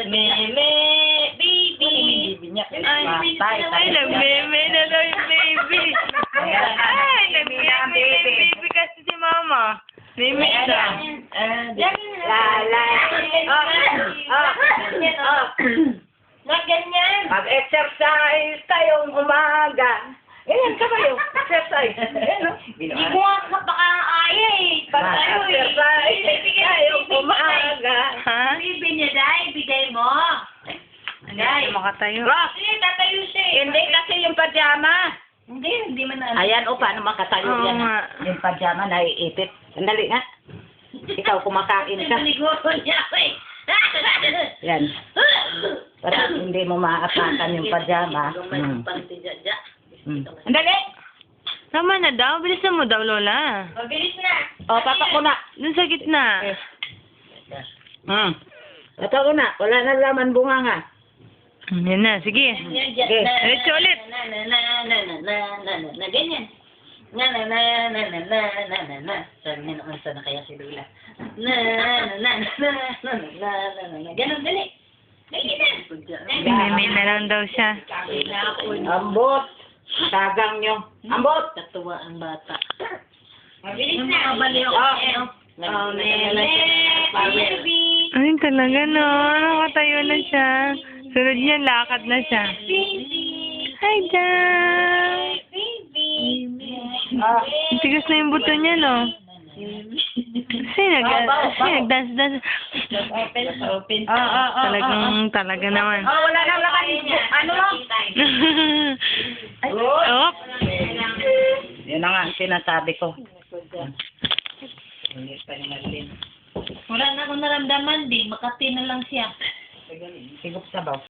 Meme, baby. Ay, nagmeme na daw yung baby. Ay, nagmeme na yung baby kasi si mama. Meme na. Not ganyan. Mag-exercise tayong umaga. Ganyan ka kayo. Exercise. Hindi ko nga kapakaaya eh. Pag tayo eh. Mag-exercise tayong umaga. Ha? Bibigyan niya, Day. Bigay mo. Day. Makatayo. Ross, Hindi, tatayo siya eh. hindi kasi yung pajama. Hindi man na. Ayan, o, paano makatayo Oo yan? nga. Yung pajama, naiipit. Sandali nga. Ikaw, kumakain ka. Paniguro niya ako eh. Yan. Para hindi mo maapakan yung pajama. Sandali! Tama na daw. Bilisan mo daw, Lola. Mabilis na. O, papa ko na. Dun sa gitna. Ito ko na. Wala na laman bunga nga. Yan na, sige. Diretso ulit. Ganyan. Sabi niya naman sana kaya si Lola. Ganun, dali. Dali na. Meme na lang daw siya. Ambot. Tagang nyo. Ambot. Katuwa ang bata. Mabilis na. Mabaliw. Oh, Baby. Ay, talaga no. Nakatayo na siya. Sunod niya, lakad na siya. Hi, Dad. Ang tigas na yung buto niya, no? Kasi nag-dance-dance. Open. Talaga naman. Oh, wala nang laman. Ano? Oh. Yun na nga ang sinasabi ko. Wala na akong naramdaman din. Makati na lang siya. Sigop sabaw.